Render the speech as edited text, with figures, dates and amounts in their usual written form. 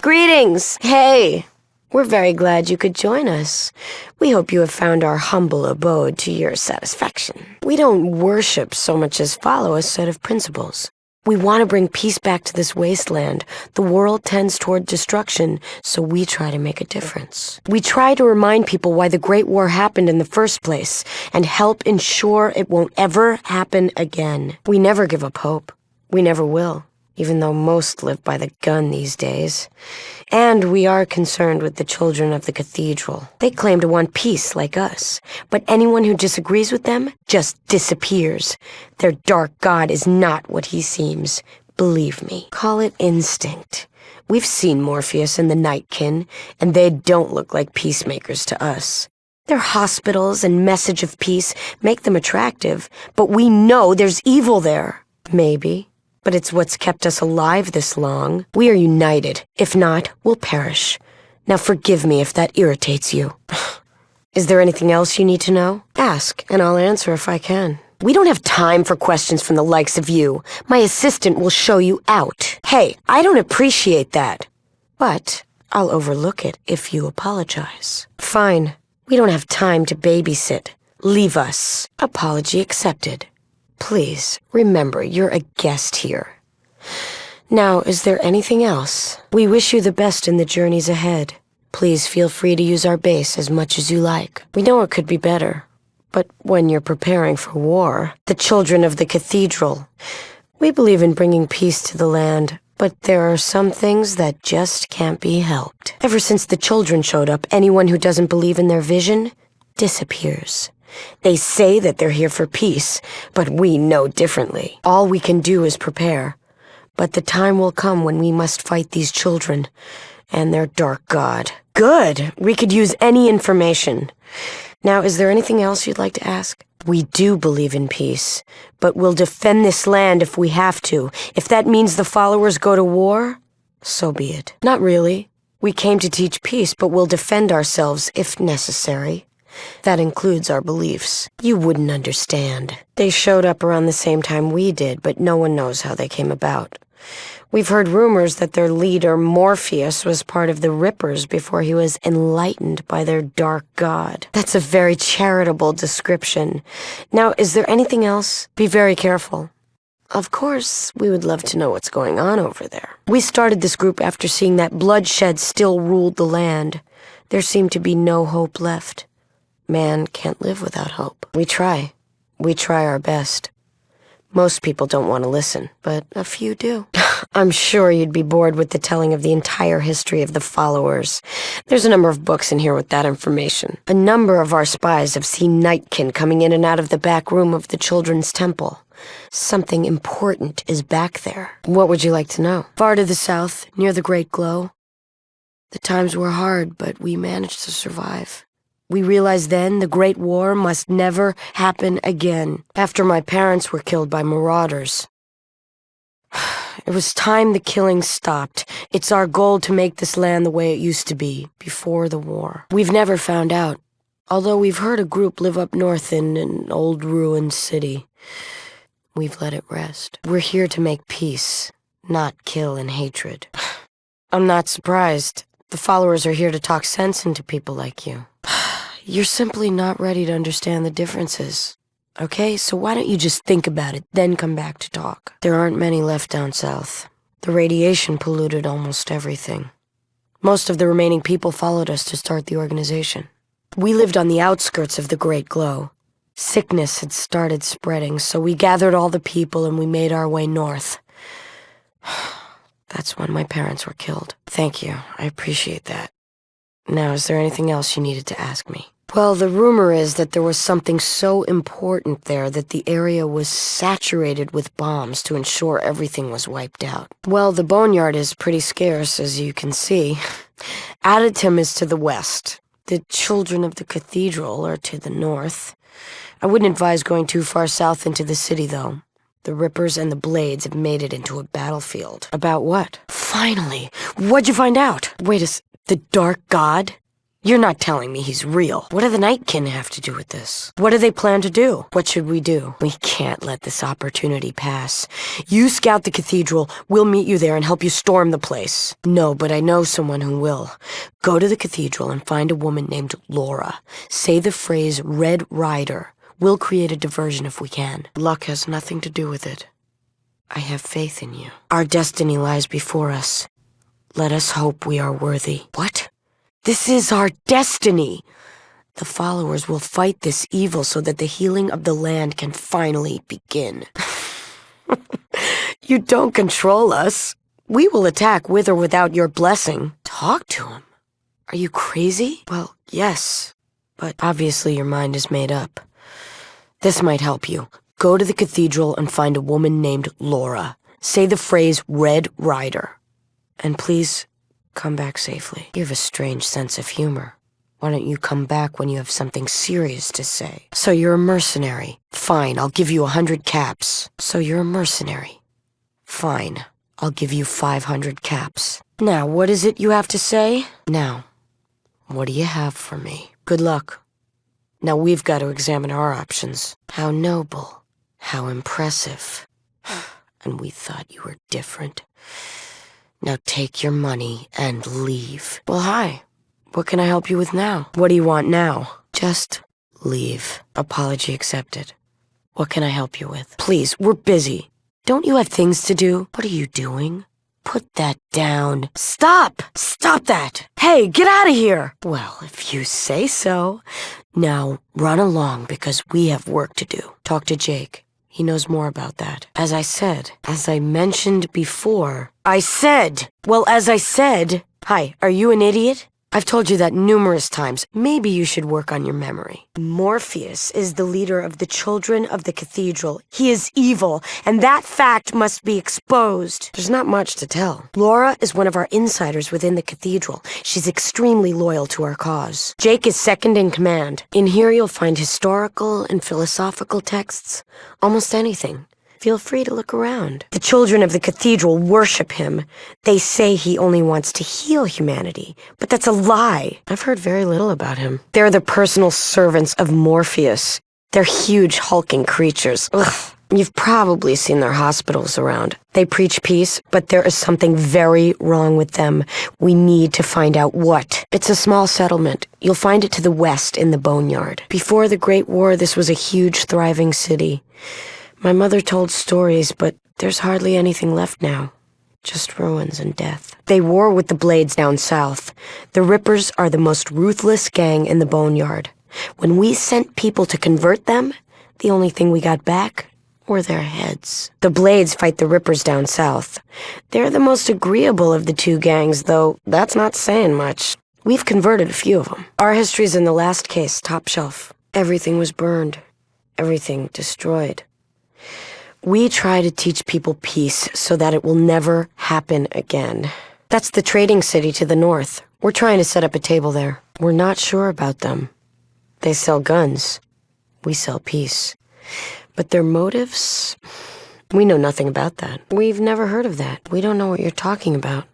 Greetings! Hey! We're very glad you could join us. We hope you have found our humble abode to your satisfaction. We don't worship so much as follow a set of principles. We want to bring peace back to this wasteland. The world tends toward destruction, so we try to make a difference. We try to remind people why the Great War happened in the first place, and help ensure it won't ever happen again. We never give up hope. We never will, even though most live by the gun these days. And we are concerned with the children of the Cathedral. They claim to want peace like us, but anyone who disagrees with them just disappears. Their dark god is not what he seems. Believe me. Call it instinct. We've seen Morpheus and the Nightkin, and they don't look like peacemakers to us. Their hospitals and message of peace make them attractive, but we know there's evil there. Maybe. But it's what's kept us alive this long. We are united. If not, we'll perish. Now forgive me if that irritates you. Is there anything else you need to know? Ask, and I'll answer if I can. We don't have time for questions from the likes of you. My assistant will show you out. Hey, I don't appreciate that. But I'll overlook it if you apologize. Fine. We don't have time to babysit. Leave us. Apology accepted. Please, remember, you're a guest here. Now, is there anything else? We wish you the best in the journeys ahead. Please feel free to use our base as much as you like. We know it could be better, but when you're preparing for war, the children of the Cathedral, we believe in bringing peace to the land, but there are some things that just can't be helped. Ever since the children showed up, anyone who doesn't believe in their vision disappears. They say that they're here for peace, but we know differently. All we can do is prepare. But the time will come when we must fight these children and their dark god. Good! We could use any information. Now, is there anything else you'd like to ask? We do believe in peace, but we'll defend this land if we have to. If that means the followers go to war, so be it. Not really. We came to teach peace, but we'll defend ourselves if necessary. That includes our beliefs. You wouldn't understand. They showed up around the same time we did, but no one knows how they came about. We've heard rumors that their leader, Morpheus, was part of the Rippers before he was enlightened by their dark god. That's a very charitable description. Now, is there anything else? Be very careful. Of course, we would love to know what's going on over there. We started this group after seeing that bloodshed still ruled the land. There seemed to be no hope left. Man can't live without hope. We try. We try our best. Most people don't want to listen, but a few do. I'm sure you'd be bored with the telling of the entire history of the followers. There's a number of books in here with that information. A number of our spies have seen Nightkin coming in and out of the back room of the Children's Temple. Something important is back there. What would you like to know? Far to the south, near the Great Glow. The times were hard, but we managed to survive. We realized then the Great War must never happen again, after my parents were killed by marauders. It was time the killing stopped. It's our goal to make this land the way it used to be, before the war. We've never found out, although we've heard a group live up north in an old ruined city. We've let it rest. We're here to make peace, not kill in hatred. I'm not surprised. The followers are here to talk sense into people like you. You're simply not ready to understand the differences. Okay, so why don't you just think about it, then come back to talk? There aren't many left down south. The radiation polluted almost everything. Most of the remaining people followed us to start the organization. We lived on the outskirts of the Great Glow. Sickness had started spreading, so we gathered all the people and we made our way north. That's when my parents were killed. Thank you, I appreciate that. Now, is there anything else you needed to ask me? Well, the rumor is that there was something so important there that the area was saturated with bombs to ensure everything was wiped out. Well, the boneyard is pretty scarce, as you can see. Aditum is to the west. The children of the Cathedral are to the north. I wouldn't advise going too far south into the city, though. The Rippers and the Blades have made it into a battlefield. About what? Finally! What'd you find out? Wait the Dark God? You're not telling me he's real. What do the Nightkin have to do with this? What do they plan to do? What should we do? We can't let this opportunity pass. You scout the cathedral. We'll meet you there and help you storm the place. No, but I know someone who will. Go to the cathedral and find a woman named Laura. Say the phrase Red Rider. We'll create a diversion if we can. Luck has nothing to do with it. I have faith in you. Our destiny lies before us. Let us hope we are worthy. What? This is our destiny! The followers will fight this evil so that the healing of the land can finally begin. You don't control us. We will attack with or without your blessing. Talk to him. Are you crazy? Well, yes, but obviously your mind is made up. This might help you. Go to the cathedral and find a woman named Laura. Say the phrase Red Rider. And please, come back safely. You have a strange sense of humor. Why don't you come back when you have something serious to say? So you're a mercenary. Fine, I'll give you 100 caps. So you're a mercenary. Fine, I'll give you 500 caps. Now, what is it you have to say? Now, what do you have for me? Good luck. Now we've got to examine our options. How noble. How impressive. And we thought you were different. Now take your money and leave. Well, hi. What can I help you with now? What do you want now? Just leave. Apology accepted. What can I help you with? Please, we're busy. Don't you have things to do? What are you doing? Put that down. Stop! Stop that! Hey, get out of here! Well, if you say so. Now, run along because we have work to do. Talk to Jake. He knows more about that. As I mentioned before... Hi, are you an idiot? I've told you that numerous times. Maybe you should work on your memory. Morpheus is the leader of the Children of the Cathedral. He is evil, and that fact must be exposed. There's not much to tell. Laura is one of our insiders within the Cathedral. She's extremely loyal to our cause. Jake is second in command. In here you'll find historical and philosophical texts. Almost anything. Feel free to look around. The Children of the Cathedral worship him. They say he only wants to heal humanity, but that's a lie. I've heard very little about him. They're the personal servants of Morpheus. They're huge, hulking creatures. Ugh. You've probably seen their hospitals around. They preach peace, but there is something very wrong with them. We need to find out what. It's a small settlement. You'll find it to the west in the Boneyard. Before the Great War, this was a huge, thriving city. My mother told stories, but there's hardly anything left now. Just ruins and death. They war with the Blades down south. The Rippers are the most ruthless gang in the Boneyard. When we sent people to convert them, the only thing we got back were their heads. The Blades fight the Rippers down south. They're the most agreeable of the two gangs, though that's not saying much. We've converted a few of them. Our history's in the last case, top shelf. Everything was burned. Everything destroyed. We try to teach people peace so that it will never happen again. That's the trading city to the north. We're trying to set up a table there. We're not sure about them. They sell guns. We sell peace. But their motives? We know nothing about that. We've never heard of that. We don't know what you're talking about.